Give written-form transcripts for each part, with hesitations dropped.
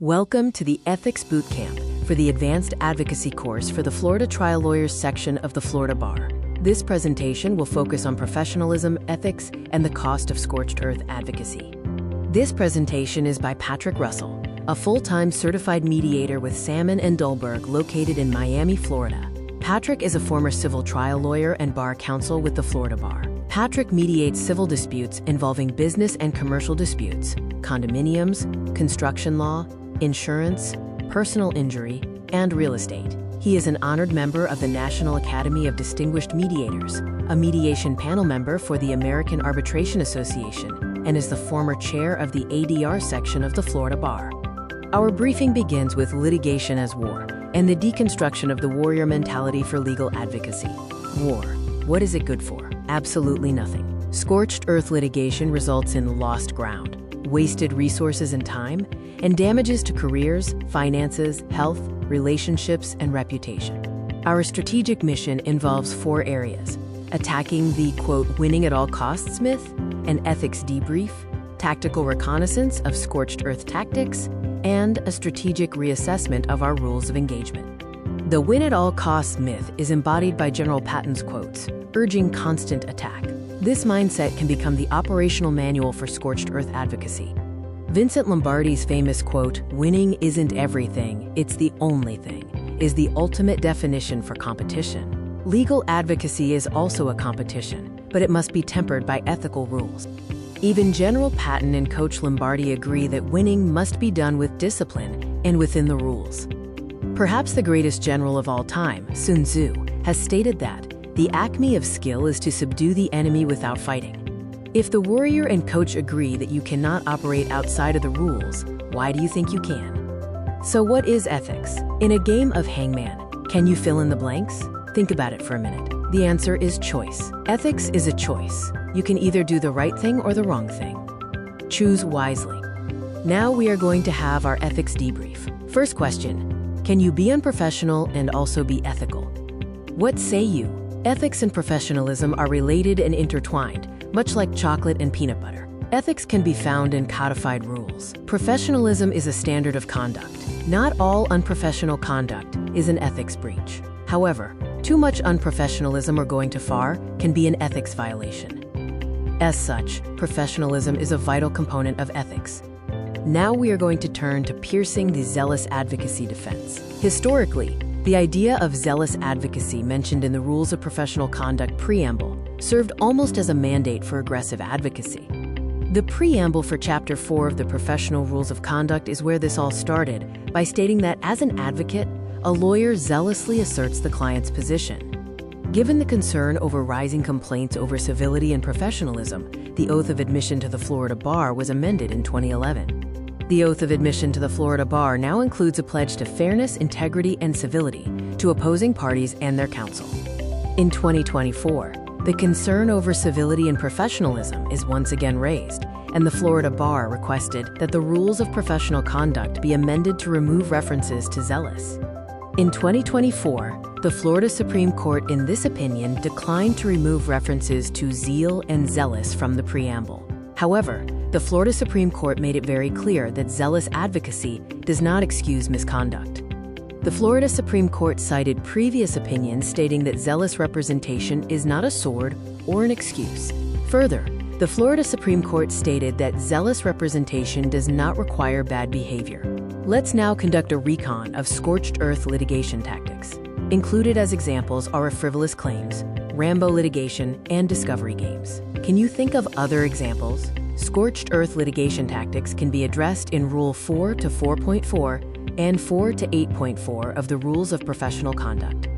Welcome to the Ethics Bootcamp for the Advanced Advocacy Course for the Florida Trial Lawyers section of the Florida Bar. This presentation will focus on professionalism, ethics, and the cost of Scorched-Earth Advocacy. This presentation is by Patrick Russell, a full-time certified mediator with Salmon and Dulberg located in Miami, Florida. Patrick is a former civil trial lawyer and bar counsel with the Florida Bar. Patrick mediates civil disputes involving business and commercial disputes, condominiums, construction law, insurance, personal injury, and real estate. He is an honored member of the National Academy of Distinguished Mediators, a mediation panel member for the American Arbitration Association, and is the former chair of the ADR section of the Florida Bar. Our briefing begins with litigation as war and the deconstruction of the warrior mentality for legal advocacy. War. What is it good for? Absolutely nothing. Scorched earth litigation results in lost ground, wasted resources and time, and damages to careers, finances, health, relationships, and reputation. Our strategic mission involves 4 areas: attacking the, quote, winning at all costs myth, an ethics debrief, tactical reconnaissance of scorched earth tactics, and a strategic reassessment of our rules of engagement. The win at all costs myth is embodied by General Patton's quotes, urging constant attack. This mindset can become the operational manual for scorched earth advocacy. Vincent Lombardi's famous quote, "Winning isn't everything, it's the only thing," is the ultimate definition for competition. Legal advocacy is also a competition, but it must be tempered by ethical rules. Even General Patton and Coach Lombardi agree that winning must be done with discipline and within the rules. Perhaps the greatest general of all time, Sun Tzu, has stated that the acme of skill is to subdue the enemy without fighting. If the warrior and coach agree that you cannot operate outside of the rules, why do you think you can? So what is ethics? In a game of hangman, can you fill in the blanks? Think about it for a minute. The answer is choice. Ethics is a choice. You can either do the right thing or the wrong thing. Choose wisely. Now we are going to have our ethics debrief. First question, can you be unprofessional and also be ethical? What say you? Ethics and professionalism are related and intertwined, much like chocolate and peanut butter. Ethics can be found in codified rules. Professionalism is a standard of conduct. Not all unprofessional conduct is an ethics breach. However, too much unprofessionalism or going too far can be an ethics violation. As such, professionalism is a vital component of ethics. Now we are going to turn to piercing the zealous advocacy defense. Historically, the idea of zealous advocacy mentioned in the Rules of Professional Conduct preamble served almost as a mandate for aggressive advocacy. The preamble for Chapter 4 of the Professional Rules of Conduct is where this all started, by stating that as an advocate, a lawyer zealously asserts the client's position. Given the concern over rising complaints over civility and professionalism, the Oath of Admission to the Florida Bar was amended in 2011. The Oath of Admission to the Florida Bar now includes a pledge to fairness, integrity, and civility to opposing parties and their counsel. In 2024, the concern over civility and professionalism is once again raised, and the Florida Bar requested that the Rules of Professional Conduct be amended to remove references to zealous. In 2024, the Florida Supreme Court, in this opinion, declined to remove references to zeal and zealous from the preamble. However, the Florida Supreme Court made it very clear that zealous advocacy does not excuse misconduct. The Florida Supreme Court cited previous opinions stating that zealous representation is not a sword or an excuse. Further, the Florida Supreme Court stated that zealous representation does not require bad behavior. Let's now conduct a recon of scorched earth litigation tactics. Included as examples are frivolous claims, Rambo litigation, and discovery games. Can you think of other examples? Scorched earth litigation tactics can be addressed in Rule 4 to 4.4 and 4 to 8.4 of the Rules of Professional Conduct.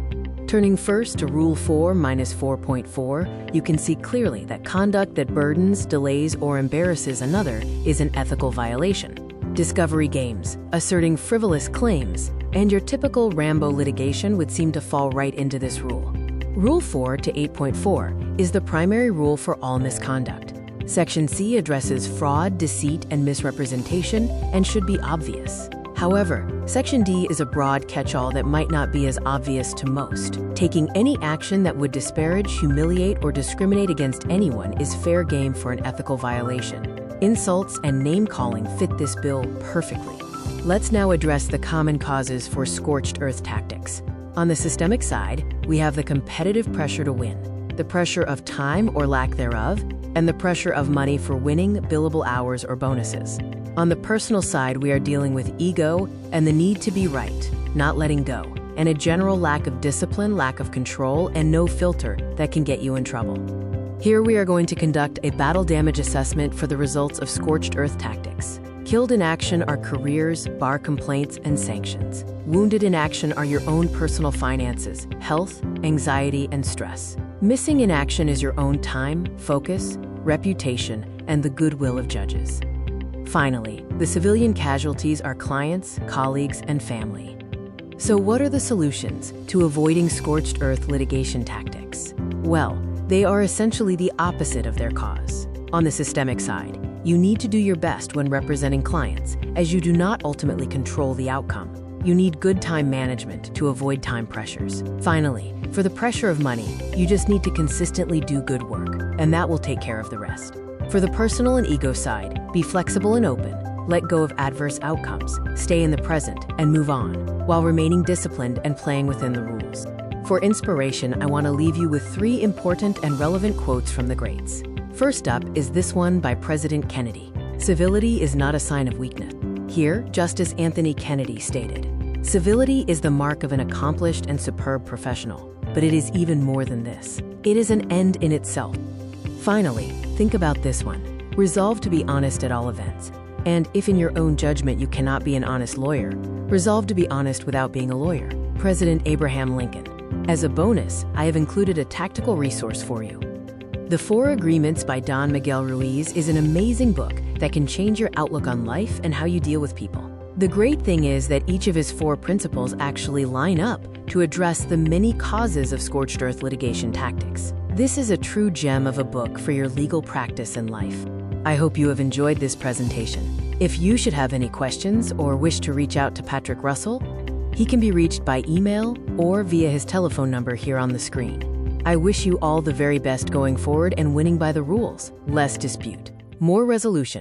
Turning first to Rule 4-4.4, you can see clearly that conduct that burdens, delays, or embarrasses another is an ethical violation. Discovery games, asserting frivolous claims, and your typical Rambo litigation would seem to fall right into this rule. Rule 4 to 8.4 is the primary rule for all misconduct. Section C addresses fraud, deceit, and misrepresentation and should be obvious. However, Section D is a broad catch-all that might not be as obvious to most. Taking any action that would disparage, humiliate, or discriminate against anyone is fair game for an ethical violation. Insults and name-calling fit this bill perfectly. Let's now address the common causes for scorched earth tactics. On the systemic side, we have the competitive pressure to win, the pressure of time or lack thereof, and the pressure of money for winning billable hours or bonuses. On the personal side, we are dealing with ego and the need to be right, not letting go, and a general lack of discipline, lack of control, and no filter that can get you in trouble. Here we are going to conduct a battle damage assessment for the results of scorched earth tactics. Killed in action are careers, bar complaints, and sanctions. Wounded in action are your own personal finances, health, anxiety, and stress. Missing in action is your own time, focus, reputation, and the goodwill of judges. Finally, the civilian casualties are clients, colleagues, and family. So what are the solutions to avoiding scorched earth litigation tactics? Well, they are essentially the opposite of their cause. On the systemic side, you need to do your best when representing clients, as you do not ultimately control the outcome. You need good time management to avoid time pressures. Finally, for the pressure of money, you just need to consistently do good work, and that will take care of the rest. For the personal and ego side, be flexible and open, let go of adverse outcomes, stay in the present, and move on, while remaining disciplined and playing within the rules. For inspiration, I want to leave you with 3 important and relevant quotes from the greats. First up is this one by President Kennedy. "Civility is not a sign of weakness." Here, Justice Anthony Kennedy stated, "Civility is the mark of an accomplished and superb professional, but it is even more than this. It is an end in itself." Finally, think about this one. Resolve to be honest at all events. And if in your own judgment you cannot be an honest lawyer, resolve to be honest without being a lawyer. President Abraham Lincoln. As a bonus, I have included a tactical resource for you. The 4 Agreements by Don Miguel Ruiz is an amazing book that can change your outlook on life and how you deal with people. The great thing is that each of his 4 principles actually line up to address the many causes of scorched earth litigation tactics. This is a true gem of a book for your legal practice and life. I hope you have enjoyed this presentation. If you should have any questions or wish to reach out to Patrick Russell, he can be reached by email or via his telephone number here on the screen. I wish you all the very best going forward and winning by the rules. Less dispute, more resolution.